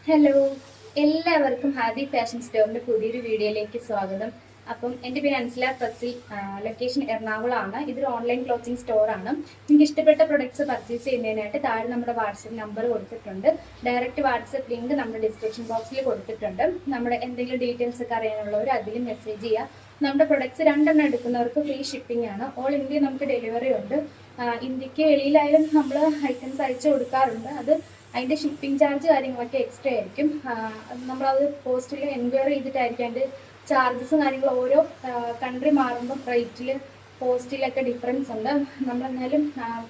Hello, എല്ലാവർക്കും Hadi fashion സ്റ്റോറിന്റെ പുതിയൊരു വീഡിയോയിലേക്ക് സ്വാഗതം. അപ്പം എൻ്റെ പേര് അൻസില ഫസിൽ, ലൊക്കേഷൻ എറണാകുളമാണ്. ഇതൊരു ഓൺലൈൻ ക്ലോത്തിങ് സ്റ്റോറാണ്. നിങ്ങൾക്ക് ഇഷ്ടപ്പെട്ട പ്രൊഡക്ട്സ് പർച്ചേസ് ചെയ്യുന്നതിനായിട്ട് താഴെ നമ്മുടെ വാട്സപ്പ് നമ്പർ കൊടുത്തിട്ടുണ്ട്. ഡയറക്റ്റ് വാട്സപ്പ് ലിങ്ക് നമ്മുടെ ഡിസ്ക്രിപ്ഷൻ ബോക്സിൽ കൊടുത്തിട്ടുണ്ട്. നമ്മുടെ എന്തെങ്കിലും ഡീറ്റെയിൽസ് ഒക്കെ അറിയാനുള്ളവർ അതിൽ മെസ്സേജ് ചെയ്യുക. നമ്മുടെ പ്രൊഡക്ട്സ് രണ്ടെണ്ണം എടുക്കുന്നവർക്ക് ഫ്രീ ഷിപ്പിംഗ് ആണ്. ഓൾ ഇന്ത്യ നമുക്ക് ഡെലിവറി ഉണ്ട്. ഇന്ത്യക്ക് വെളിയിലായാലും നമ്മൾ ഐറ്റംസ് അയച്ചു കൊടുക്കാറുണ്ട്. അതിൻ്റെ ഷിപ്പിംഗ് ചാർജ് കാര്യങ്ങളൊക്കെ എക്സ്ട്രാ ആയിരിക്കും. നമ്മളത് പോസ്റ്റിൽ എൻക്വയറി ചെയ്തിട്ടായിരിക്കും അതിൻ്റെ ചാർജസും കാര്യങ്ങളും ഓരോ കൺട്രി മാറുമ്പോൾ റേറ്റിൽ പോസ്റ്റിലൊക്കെ ഡിഫറൻസ് ഉണ്ട്. നമ്മളെന്നാലും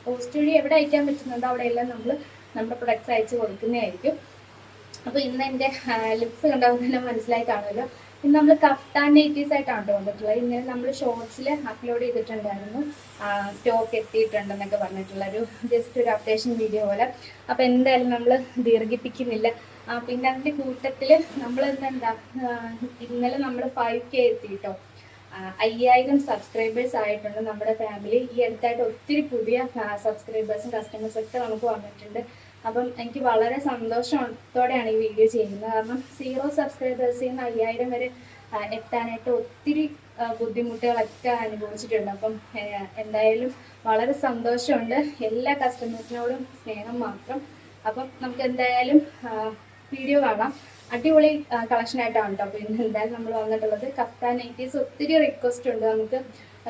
പോസ്റ്റ് വഴി എവിടെ അയക്കാൻ പറ്റുന്നുണ്ടോ അവിടെയെല്ലാം നമ്മൾ നമ്മുടെ പ്രൊഡക്ട്സ് അയച്ചു കൊടുക്കുന്നതായിരിക്കും. അപ്പോൾ ഇന്ന് എൻ്റെ ലിപ്സ് കണ്ടപ്പോൾ തന്നെ മനസ്സിലായി കാണുമല്ലോ. ഇന്ന് നമ്മൾ കഫ്താൻ നൈറ്റീസ് ആയിട്ടാണ് വന്നിട്ടുള്ളത്. ഇങ്ങനെ നമ്മൾ ഷോർട്സിൽ അപ്ലോഡ് ചെയ്തിട്ടുണ്ടായിരുന്നു, സ്റ്റോക്ക് എത്തിയിട്ടുണ്ടെന്നൊക്കെ പറഞ്ഞിട്ടുള്ളൊരു ജസ്റ്റ് ഒരു അപ്ഡേഷൻ വീഡിയോ പോലെ. അപ്പോൾ എന്തായാലും നമ്മൾ ദീർഘിപ്പിക്കുന്നില്ല. പിന്നെ അതിൻ്റെ കൂട്ടത്തിൽ നമ്മൾ എന്താ ഇന്നലെ നമ്മൾ 5K എത്തിയിട്ടോ. 5000 സബ്സ്ക്രൈബേഴ്സ് ആയിട്ടുണ്ട് നമ്മുടെ ഫാമിലി. ഈ അടുത്തായിട്ട് ഒത്തിരി പുതിയ സബ്സ്ക്രൈബേഴ്സും കസ്റ്റമേഴ്സും ഒക്കെ നമുക്ക് വന്നിട്ടുണ്ട്. അപ്പം എനിക്ക് വളരെ സന്തോഷത്തോടെയാണ് ഈ വീഡിയോ ചെയ്യുന്നത്. കാരണം 0 സബ്സ്ക്രൈബേഴ്സിൽ നിന്ന് 5000 വരെ എത്താനായിട്ട് ഒത്തിരി ബുദ്ധിമുട്ടുകളൊക്കെ അനുഭവിച്ചിട്ടുണ്ട്. അപ്പം എന്തായാലും വളരെ സന്തോഷമുണ്ട്. എല്ലാ കസ്റ്റമേഴ്സിനോടും സ്നേഹം മാത്രം. അപ്പം നമുക്ക് എന്തായാലും വീഡിയോ കാണാം. അടിപൊളി കളക്ഷനായിട്ടാണ് കേട്ടോ. അപ്പോൾ ഇന്ന് എന്തായാലും നമ്മൾ വന്നിട്ടുള്ളത് കഫ്താൻ നൈറ്റീസ്. ഒത്തിരി റിക്വസ്റ്റ് ഉണ്ട്. നമുക്ക്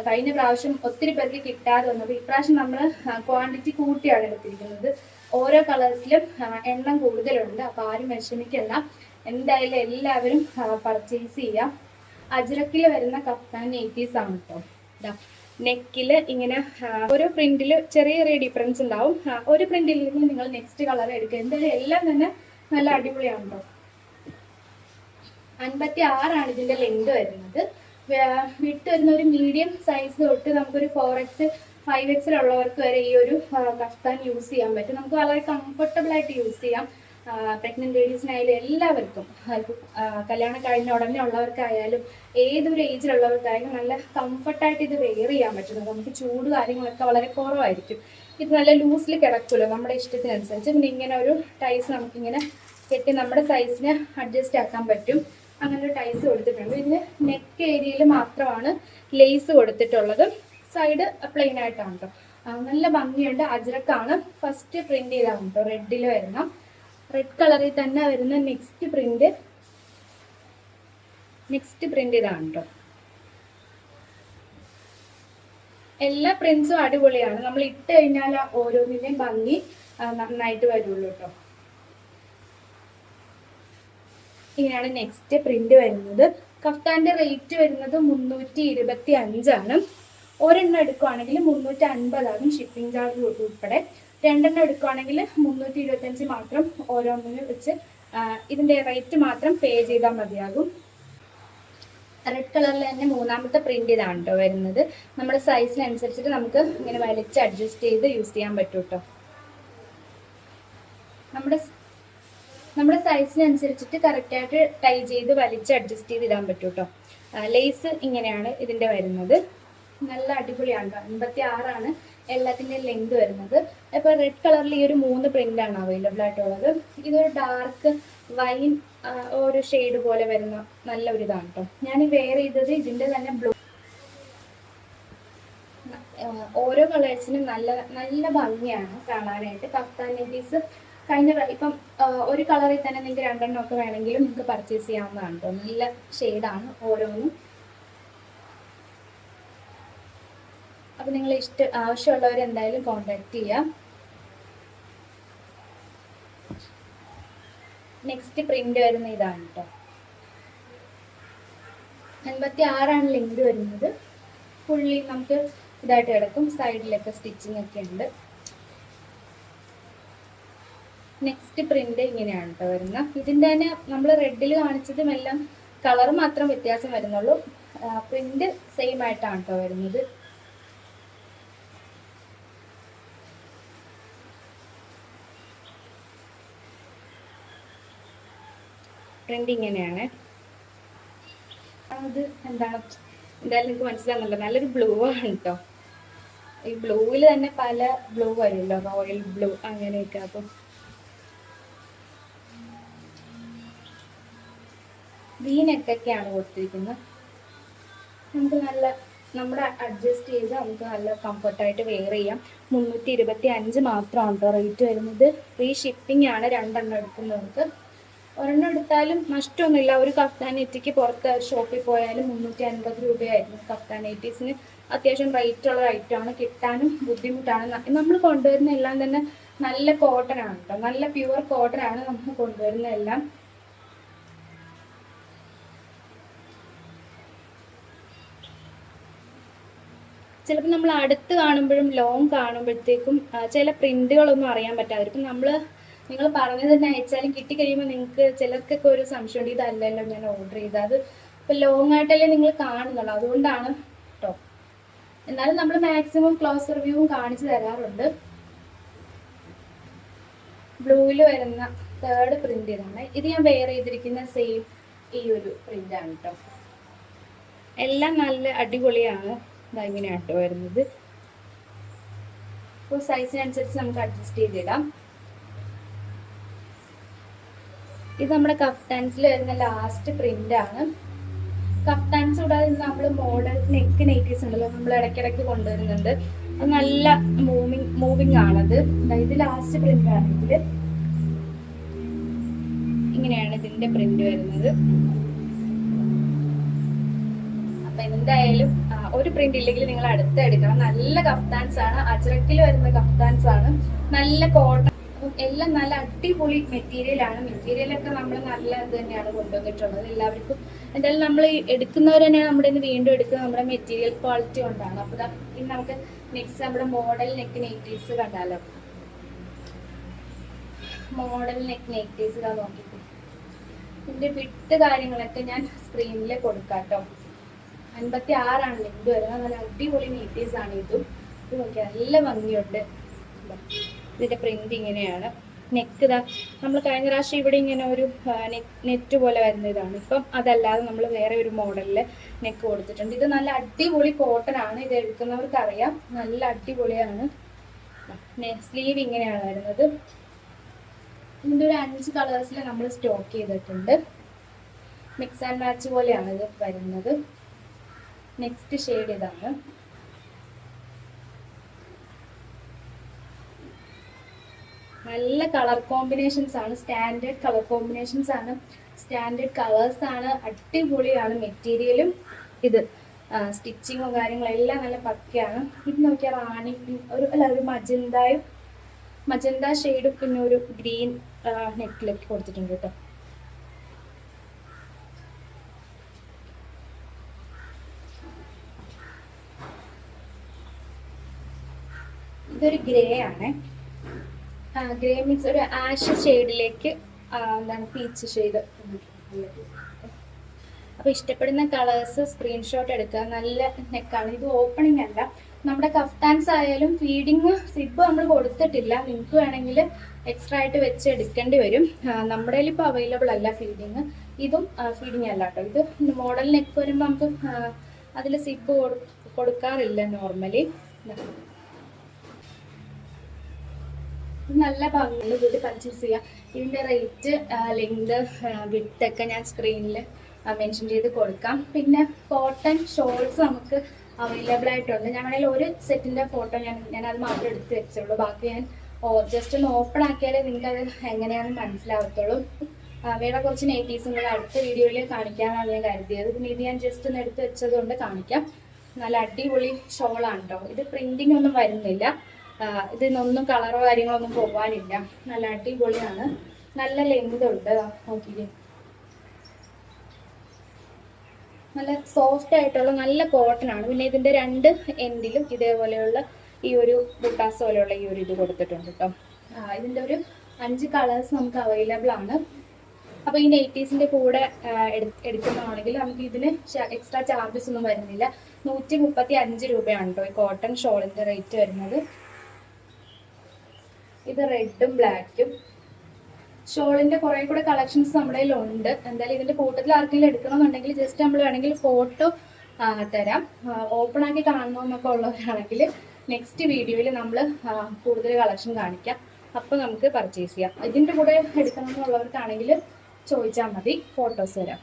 കഴിഞ്ഞ പ്രാവശ്യം ഒത്തിരി പേർക്ക് കിട്ടാതെ വന്നു. അപ്പോൾ ഇപ്രാവശ്യം നമ്മൾ ക്വാണ്ടിറ്റി കൂട്ടിയാണ് എടുത്തിരിക്കുന്നത്. ഓരോ കളേഴ്സിലും എണ്ണം കൂടുതലുണ്ട്. അപ്പോൾ ആരും വിഷമിക്കണ്ട. എന്തായാലും എല്ലാവരും പർച്ചേസ് ചെയ്യാം. അജ്രക്കിൽ വരുന്ന കഫ്താൻ നൈറ്റീസ് ആണ് കേട്ടോ. നെക്കിൽ ഇങ്ങനെ ഓരോ പ്രിന്റിൽ ചെറിയ ചെറിയ ഡിഫറൻസ് ഉണ്ടാവും. ഒരു പ്രിന്റിൽ നിങ്ങൾ നെക്സ്റ്റ് കളർ എടുക്കുക. എന്തായാലും എല്ലാം തന്നെ നല്ല അടിപൊളിയാണ് കേട്ടോ. 56 ഇതിന്റെ ലെങ്ത് വരുന്നത്. വിട്ട് വരുന്ന ഒരു മീഡിയം സൈസ് തൊട്ട് നമുക്കൊരു 4X 5X ഉള്ളവർക്ക് വരെ ഈ ഒരു കഫ്താൻ യൂസ് ചെയ്യാൻ പറ്റും. നമുക്ക് വളരെ കംഫർട്ടബിൾ ആയിട്ട് യൂസ് ചെയ്യാം. പ്രഗ്നന്റ് ലേഡീസിനായാലും എല്ലാവർക്കും, കല്യാണം കഴിഞ്ഞ ഉടനെ ഉള്ളവർക്കായാലും ഏതൊരു ഏജിലുള്ളവർക്കായാലും നല്ല കംഫർട്ടായിട്ട് ഇത് വെയർ ചെയ്യാൻ പറ്റുന്നത്. നമുക്ക് ചൂട് കാര്യങ്ങളൊക്കെ വളരെ കുറവായിരിക്കും. ഇത് നല്ല ലൂസിൽ കിടക്കുമല്ലോ നമ്മുടെ ഇഷ്ടത്തിനനുസരിച്ച്. പിന്നെ ഇങ്ങനെ ഒരു ടൈസ് നമുക്കിങ്ങനെ കെട്ടി നമ്മുടെ സൈസിന് അഡ്ജസ്റ്റ് ആക്കാൻ പറ്റും. അങ്ങനെ ഒരു ടൈസ് കൊടുത്തിട്ടുണ്ട്. ഇതിന് നെക്ക് ഏരിയയിൽ മാത്രമാണ് ലേസ് കൊടുത്തിട്ടുള്ളത്. സൈഡ് പ്ലെയിൻ ആയിട്ടാണ് കേട്ടോ. നല്ല ഭംഗിയുണ്ട്. അജ്രക്കാണ്. ഫസ്റ്റ് പ്രിന്റ് ചെയ്താണ് കേട്ടോ. റെഡിൽ വരുന്ന, റെഡ് കളറിൽ തന്നെ വരുന്ന നെക്സ്റ്റ് പ്രിന്റ് ഇതാണ് കേട്ടോ. എല്ലാ പ്രിന്റ്സും അടിപൊളിയാണ്. നമ്മൾ ഇട്ട് കഴിഞ്ഞാൽ ഓരോന്നിന്റെയും ഭംഗി നന്നായിട്ട് വരുള്ളൂ കേട്ടോ. ഇങ്ങനെയാണ് നെക്സ്റ്റ് പ്രിന്റ് വരുന്നത്. കഫ്താന്റെ റേറ്റ് വരുന്നത് 325 ഒരെണ്ണം എടുക്കുവാണെങ്കിൽ 350 ഷിപ്പിംഗ് ചാർജ് ഉൾപ്പെടെ. രണ്ടെണ്ണം എടുക്കുവാണെങ്കിൽ 325 മാത്രം ഓരോന്നിന് വെച്ച് ഇതിന്റെ റേറ്റ് മാത്രം പേ ചെയ്താൽ മതിയാകും. റെഡ് കളറിൽ തന്നെ മൂന്നാമത്തെ പ്രിന്റ് ഇതാണ് കേട്ടോ വരുന്നത്. നമ്മുടെ സൈസിനനുസരിച്ചിട്ട് നമുക്ക് ഇങ്ങനെ വലിച്ച് അഡ്ജസ്റ്റ് ചെയ്ത് യൂസ് ചെയ്യാൻ പറ്റും കേട്ടോ. നമ്മുടെ സൈസിനനുസരിച്ചിട്ട് കറക്റ്റായിട്ട് ടൈ ചെയ്ത് വലിച്ച് അഡ്ജസ്റ്റ് ചെയ്ത് ഇടാൻ പറ്റും കേട്ടോ. ലേസ് ഇങ്ങനെയാണ് ഇതിന്റെ വരുന്നത്. നല്ല അടിപൊളിയാണ്. 56 എല്ലാത്തിൻ്റെ ലെങ്ത് വരുന്നത്. ഇപ്പോൾ റെഡ് കളറിൽ ഈ ഒരു 3 പ്രിന്റാണ് അവൈലബിൾ ആയിട്ടുള്ളത്. ഇതൊരു ഡാർക്ക് വൈൻ ഒരു ഷെയ്ഡ് പോലെ വരുന്ന നല്ല ഒരു ഇതാണ് കേട്ടോ. ഞാൻ വെയർ ചെയ്തത് ഇതിന്റെ തന്നെ ബ്ലൂ. ഓരോ കളേഴ്സിനും നല്ല നല്ല ഭംഗിയാണ് കാണാനായിട്ട്. കഫ്താൻ നൈറ്റീസ് ഇപ്പം ഒരു കളറിൽ തന്നെ നിങ്ങൾക്ക് രണ്ടെണ്ണം ഒക്കെ വേണമെങ്കിലും നിങ്ങൾക്ക് പർച്ചേസ് ചെയ്യാവുന്നതാണ് കേട്ടോ. നല്ല ഷെയ്ഡാണ് ഓരോന്നും. അപ്പം നിങ്ങൾ ആവശ്യമുള്ളവർ എന്തായാലും കോൺടാക്ട് ചെയ്യാം. നെക്സ്റ്റ് പ്രിന്റ് വരുന്ന ഇതാണ് കേട്ടോ. 56 ലെങ്ത് വരുന്നത്. ഫുള്ളി നമുക്ക് ഇതായിട്ട് കിടക്കും. സൈഡിലൊക്കെ സ്റ്റിച്ചിങ് ഒക്കെ ഉണ്ട്. നെക്സ്റ്റ് പ്രിന്റ് ഇങ്ങനെയാണ് കേട്ടോ വരുന്നത്. ഇതിൻ്റെ തന്നെ നമ്മൾ റെഡിൽ കാണിച്ചതും എല്ലാം കളർ മാത്രം വ്യത്യാസം വരുന്നുള്ളൂ. പ്രിന്റ് സെയിം ആയിട്ടാണ് കേട്ടോ വരുന്നത്. പ്രിന്റ് ഇങ്ങനെയാണ്. അത് എന്തായാലും എനിക്ക് മനസ്സിലാകുന്നില്ല. നല്ലൊരു ബ്ലൂ ആണ് കേട്ടോ. ഈ ബ്ലൂവിൽ തന്നെ പല ബ്ലൂ വരുമല്ലോ, റോയൽ ബ്ലൂ അങ്ങനെയൊക്കെ. അപ്പം വീനക്കൊക്കെയാണ് കൊടുത്തിരിക്കുന്നത്. നമുക്ക് നല്ല നമ്മുടെ അഡ്ജസ്റ്റ് ചെയ്ത് നമുക്ക് നല്ല കംഫർട്ടായിട്ട് വെയർ ചെയ്യാം. 325 മാത്രമാണ് കേട്ടോ റേറ്റ് വരുന്നത്. ഫ്രീ ഷിപ്പിംഗ് ആണ് 2 എണ്ണം എടുക്കുന്നവർക്ക്. ഒരെണ്ണം എടുത്താലും നഷ്ടമൊന്നുമില്ല. ഒരു കഫ്താൻ നെറ്റിക്ക് പുറത്ത് ഷോപ്പിൽ പോയാലും 350 രൂപയായിരുന്നു. കഫ്താൻ നെറ്റീസിന് അത്യാവശ്യം റേറ്റ് ഉള്ള ഐറ്റമാണ്, കിട്ടാനും ബുദ്ധിമുട്ടാണ്. നമ്മൾ കൊണ്ടുവരുന്ന എല്ലാം തന്നെ നല്ല കോട്ടൺ ആണ് കേട്ടോ, നല്ല പ്യുവർ കോട്ടൺ ആണ് നമ്മൾ കൊണ്ടുവരുന്ന എല്ലാം. ചിലപ്പോൾ നമ്മൾ അടുത്ത് കാണുമ്പോഴും ലോങ് കാണുമ്പോഴത്തേക്കും ചില പ്രിന്റുകളൊന്നും അറിയാൻ പറ്റാതിരിക്കും. നിങ്ങൾ പറഞ്ഞത് തന്നെ അയച്ചാലും കിട്ടിക്കഴിയുമ്പോൾ നിങ്ങൾക്ക് ചിലർക്കൊക്കെ ഒരു സംശയമുണ്ട്, ഇതല്ലല്ലോ ഞാൻ ഓർഡർ ചെയ്തത്, അത് ഇപ്പം ലോങ് ആയിട്ടല്ലേ നിങ്ങൾ കാണുന്നുള്ളൂ, അതുകൊണ്ടാണ് കേട്ടോ. എന്നാലും നമ്മൾ മാക്സിമം ക്ലോസ് റിവ്യൂവും കാണിച്ചു തരാറുണ്ട്. ബ്ലൂവിൽ വരുന്ന 3rd പ്രിന്റ് ഇതാണ്. ഇത് ഞാൻ വെയർ ചെയ്തിരിക്കുന്ന സെയിം ഈ ഒരു പ്രിന്റാണ് കേട്ടോ. എല്ലാം നല്ല അടിപൊളിയാണ്. ഇങ്ങനെയാട്ടോ വരുന്നത്. ഇപ്പോൾ സൈസിനനുസരിച്ച് നമുക്ക് അഡ്ജസ്റ്റ് ചെയ്തിടാം. ഇത് നമ്മുടെ കഫ്താൻസിൽ വരുന്ന ലാസ്റ്റ് പ്രിന്റ് ആണ്. കഫ്താൻസ് കൂടാതെ നമ്മൾ മോഡൽ നെക്ക് നൈറ്റീസ് ഉണ്ടല്ലോ, നമ്മൾ ഇടയ്ക്കിടയ്ക്ക് കൊണ്ടുവരുന്നുണ്ട്. അത് നല്ല മൂവിങ് ആണത്. ഇത് ലാസ്റ്റ് പ്രിന്റ് ആണെങ്കിൽ ഇങ്ങനെയാണ് ഇതിന്റെ പ്രിന്റ് വരുന്നത്. അപ്പൊ എന്തായാലും ഒരു പ്രിന്റ് ഇല്ലെങ്കിൽ നിങ്ങൾ അടുത്ത് എടുക്കണം. നല്ല കഫ്താൻസ് ആണ്, അജ്രക്കിൽ വരുന്ന കഫ്താൻസ് ആണ്, നല്ല കോട്ടൺ. അപ്പം എല്ലാം നല്ല അടിപൊളി മെറ്റീരിയലാണ്. മെറ്റീരിയലൊക്കെ നമ്മൾ നല്ല ഇത് തന്നെയാണ് കൊണ്ടുവന്നിട്ടുള്ളത് എല്ലാവർക്കും. എന്തായാലും നമ്മൾ എടുക്കുന്നവർ തന്നെയാണ് നമ്മുടെ ഇന്ന് വീണ്ടും എടുക്കുന്നത്, നമ്മുടെ മെറ്റീരിയൽ ക്വാളിറ്റി കൊണ്ടാണ്. അപ്പൊ ഇനി നമുക്ക് നെക്സ്റ്റ് നമ്മുടെ മോഡൽ നെക്ക് നൈറ്റീസ് കണ്ടാലോ. മോഡൽ നെക്ക് നൈറ്റീസ് ഇതാ നോക്കിയിട്ട് ഇതിന്റെ വിട്ട് കാര്യങ്ങളൊക്കെ ഞാൻ സ്ക്രീനിൽ കൊടുക്കാട്ടോ. 56 ആണ് ലെങ്ത് വരുന്നത്. നല്ല അടിപൊളി നൈറ്റീസ് ആണ് ഇതും. ഇത് നോക്കിയാൽ നല്ല ഭംഗിയുണ്ട്. ഇതിന്റെ പ്രിന്റ് ഇങ്ങനെയാണ്. നെക്ക് ഇതാ നമ്മൾ കഴിഞ്ഞ പ്രാവശ്യം ഇവിടെ ഇങ്ങനെ ഒരു നെറ്റ് പോലെ വരുന്ന ഇതാണ്. ഇപ്പം അതല്ലാതെ നമ്മൾ വേറെ ഒരു മോഡലില് നെക്ക് കൊടുത്തിട്ടുണ്ട്. ഇത് നല്ല അടിപൊളി കോട്ടൺ ആണ്. ഇത് എടുക്കുന്നവർക്ക് അറിയാം, നല്ല അടിപൊളിയാണ്. സ്ലീവ് ഇങ്ങനെയാണ് വരുന്നത്. ഇതിന്റെ ഒരു 5 കളേഴ്സിൽ നമ്മൾ സ്റ്റോക്ക് ചെയ്തിട്ടുണ്ട്. മിക്സ് ആൻഡ് മാച്ച് പോലെയാണ് ഇത് വരുന്നത്. നെക്സ്റ്റ് ഷെയ്ഡ് ഇതാണ്. നല്ല കളർ കോമ്പിനേഷൻസ് ആണ്, സ്റ്റാൻഡേർഡ് കളർ കോമ്പിനേഷൻസ് ആണ്, സ്റ്റാൻഡേർഡ് കളേഴ്സ് ആണ്, അടിപൊളിയാണ് മെറ്റീരിയലും. ഇത് സ്റ്റിച്ചിങ്ങും കാര്യങ്ങളും എല്ലാം നല്ല പക്കയാണ്. ഇത് നോക്കിയാൽ റാണി ഒരു മജന്ത ഷെയ്ഡും പിന്നെ ഒരു ഗ്രീൻ നെക്കിലൊക്കെ കൊടുത്തിട്ടുണ്ട് കേട്ടോ. ഇതൊരു ഗ്രേ ആണ്. ഗ്രേ മീൻസ് ഒരു ആഷ് ഷെയ്ഡിലേക്ക് എന്താണ് പീച്ച് ഷെയ്ഡ്. അപ്പൊ ഇഷ്ടപ്പെടുന്ന കളേഴ്സ് സ്ക്രീൻഷോട്ട് എടുക്കുക. നല്ല നെക്കാണ്. ഇത് ഓപ്പണിംഗ് അല്ല. നമ്മുടെ കഫ്താൻസ് ആയാലും ഫീഡിങ് സിബ് നമ്മൾ കൊടുത്തിട്ടില്ല. നിങ്ങൾക്ക് വേണമെങ്കിൽ എക്സ്ട്രാ ആയിട്ട് വെച്ച് എടുക്കേണ്ടി വരും. നമ്മുടെ കയ്യിൽ ഇപ്പോൾ അവൈലബിൾ അല്ല ഫീഡിങ്. ഇതും ഫീഡിങ് അല്ല കേട്ടോ. ഇത് മോഡൽ നെക്ക് വരുമ്പോൾ നമുക്ക് അതിൽ സിബ് കൊടുക്കാറില്ല നോർമലി. നല്ല ഭംഗിയുള്ള വീട് പർച്ചേസ് ചെയ്യാം. ഇതിന്റെ റേറ്റ്, ലെങ്ത്, വിഡ്ത്ത് ഒക്കെ ഞാൻ സ്ക്രീനിൽ മെൻഷൻ ചെയ്ത് കൊടുക്കാം. പിന്നെ കോട്ടൺ ഷോൾസ് നമുക്ക് അവൈലബിൾ ആയിട്ടുണ്ട്. ഞാൻ വേണമെങ്കിൽ ഒരു സെറ്റിന്റെ ഫോട്ടോ ഞാൻ അത് മാത്രം എടുത്ത് വെച്ചുള്ളൂ. ബാക്കി ഞാൻ ജസ്റ്റ് ഒന്ന് ഓപ്പൺ ആക്കിയാലേ നിങ്ങൾക്ക് അത് എങ്ങനെയാണെന്ന് മനസ്സിലാവത്തുള്ളൂ. വേറെ കുറച്ച് നൈറ്റീസും കൂടെ അടുത്ത വീഡിയോയിൽ കാണിക്കാനാണ് ഞാൻ കരുതിയത്. പിന്നെ ഇത് ഞാൻ ജസ്റ്റ് ഒന്ന് എടുത്ത് വെച്ചത് കൊണ്ട് കാണിക്കാം. നല്ല അടിപൊളി ഷോളാണ് കേട്ടോ. ഇത് പ്രിന്റിംഗ് ഒന്നും വരുന്നില്ല. ഇതിനൊന്നും കളറോ കാര്യങ്ങളോ ഒന്നും പോകാനില്ല. നല്ല അടിപൊളിയാണ്. നല്ല ലെങ്ത് ഉണ്ട്. നോക്കിക്കേ, നല്ല സോഫ്റ്റ് ആയിട്ടുള്ള നല്ല കോട്ടൺ ആണ്. പിന്നെ ഇതിന്റെ 2 എൻഡിലും ഇതേപോലെയുള്ള ഈ ഒരു ബുട്ടാസ് പോലെയുള്ള ഈ ഒരു ഇത് കൊടുത്തിട്ടുണ്ട് കേട്ടോ. ഇതിന്റെ ഒരു 5 കളേഴ്സ് നമുക്ക് അവൈലബിൾ ആണ്. അപ്പൊ ഈ നൈറ്റീസിന്റെ കൂടെ എടുക്കുന്നതാണെങ്കിൽ നമുക്ക് ഇതിന് എക്സ്ട്രാ ചാർജസ് ഒന്നും വരുന്നില്ല. 135 രൂപയാണ് കേട്ടോ ഈ കോട്ടൺ ഷോളിന്റെ റേറ്റ് വരുന്നത്. ഇത് റെഡും ബ്ലാക്കും. ഷോളിന്റെ കുറെ കൂടെ കളക്ഷൻസ് നമ്മുടെ കയ്യിലുണ്ട്. എന്തായാലും ഇതിന്റെ കൂട്ടത്തിൽ ആർക്കെങ്കിലും എടുക്കണമെന്നുണ്ടെങ്കിൽ ജസ്റ്റ് നമ്മൾ വേണമെങ്കിൽ ഫോട്ടോ തരാം. ഓപ്പൺ ആക്കി കാണണമെന്നൊക്കെ ഉള്ളവരാണെങ്കിൽ നെക്സ്റ്റ് വീഡിയോയിൽ നമ്മൾ കൂടുതൽ കളക്ഷൻ കാണിക്കാം. അപ്പോൾ നമുക്ക് പർച്ചേസ് ചെയ്യാം. ഇതിന്റെ കൂടെ എടുക്കണമെന്നുള്ളവർക്കാണെങ്കിൽ ചോദിച്ചാൽ മതി, ഫോട്ടോസ് തരാം.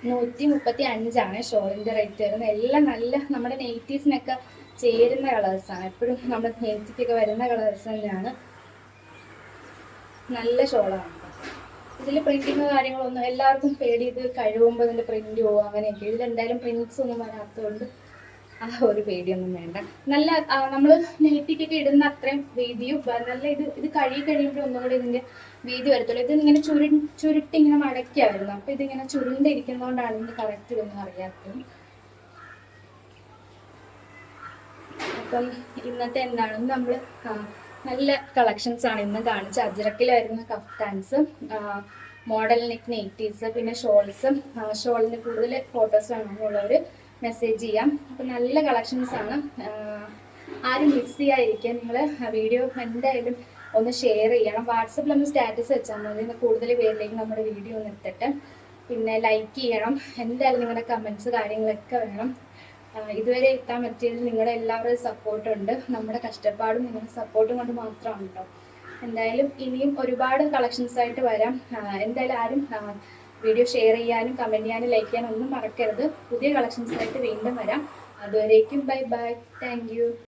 135 ഷോളിൻ്റെ റേറ്റ് വരുന്നത്. എല്ലാം നല്ല നമ്മുടെ നെയ്റ്റീസിനൊക്കെ ചേരുന്ന കളേഴ്സാണ്. എപ്പോഴും നമ്മുടെ നെയ്റ്റിക്കൊക്കെ വരുന്ന കളേഴ്സ് തന്നെയാണ്. നല്ല ഷോളാണ്. ഇതിൽ പ്രിന്റിങ് കാര്യങ്ങളൊന്നും എല്ലാവർക്കും പേടി, ഇത് കഴിയുമ്പോൾ ഇതിൻ്റെ പ്രിന്റ് പോകും അങ്ങനെയൊക്കെ. ഇതിലെന്തായാലും പ്രിന്റ്സ് ഒന്നും വരാത്തതുകൊണ്ട് ആ ഒരു പേടിയൊന്നും വേണ്ട. നല്ല നമ്മൾ നെയ്റ്റിക്കൊക്കെ ഇടുന്ന അത്രയും വീതിയും നല്ല ഇത് കഴിയുമ്പോൾ ഒന്നും കൂടി ഇതിൻ്റെ വീതി വരത്തുള്ളൂ. ഇത് ഇങ്ങനെ ചുരുട്ടി ഇങ്ങനെ മടക്കിയാണ് വരുന്നത്. അപ്പോൾ ഇതിങ്ങനെ ചുരുണ്ടിരിക്കുന്നതുകൊണ്ടാണ് ഇതിൻ്റെ കറക്റ്റ് ഇതൊന്നും അറിയാത്തത്. അപ്പം ഇന്നത്തെ എന്താണെന്ന് നമ്മൾ നല്ല കളക്ഷൻസ് ആണ് ഇന്ന് കാണിച്ച. അജ്രക്കിൽ വരുന്ന കഫ്താൻസ്, മോഡൽ നെക്ക് നെയ്റ്റീസ്, പിന്നെ ഷോൾസും. ഷോളിന് കൂടുതൽ ഫോട്ടോസ് വേണമെന്നുള്ളവർ മെസ്സേജ് ചെയ്യാം. അപ്പം നല്ല കളക്ഷൻസ് ആണ്. ആരും മിസ് ചെയ്യാതിരിക്കുക. നിങ്ങൾ വീഡിയോ എന്തായാലും ഒന്ന് ഷെയർ ചെയ്യണം. വാട്സപ്പിൽ ഒന്ന് സ്റ്റാറ്റസ് വെച്ചാൽ മതി. കൂടുതൽ പേരിലേക്ക് നമ്മുടെ വീഡിയോ ഒന്ന് എത്തട്ടെ. പിന്നെ ലൈക്ക് ചെയ്യണം. എന്തായാലും നിങ്ങളുടെ കമൻസ് കാര്യങ്ങളൊക്കെ വേണം. ഇതുവരെ എത്താൻ പറ്റിയത് നിങ്ങളുടെ എല്ലാവരുടെയും സപ്പോർട്ടുണ്ട്. നമ്മുടെ കഷ്ടപ്പാടും നിങ്ങളുടെ സപ്പോർട്ടും കൊണ്ട് മാത്രമാണ് കേട്ടോ. എന്തായാലും ഇനിയും ഒരുപാട് കളക്ഷൻസ് ആയിട്ട് വരാം. എന്തായാലും ആരും വീഡിയോ ഷെയർ ചെയ്യാനും കമൻറ്റ് ചെയ്യാനും ലൈക്ക് ചെയ്യാനും ഒന്നും മറക്കരുത്. പുതിയ കളക്ഷൻസ് ആയിട്ട് വീണ്ടും വരാം. അതുവരേക്കും ബൈ ബൈ. Thank you.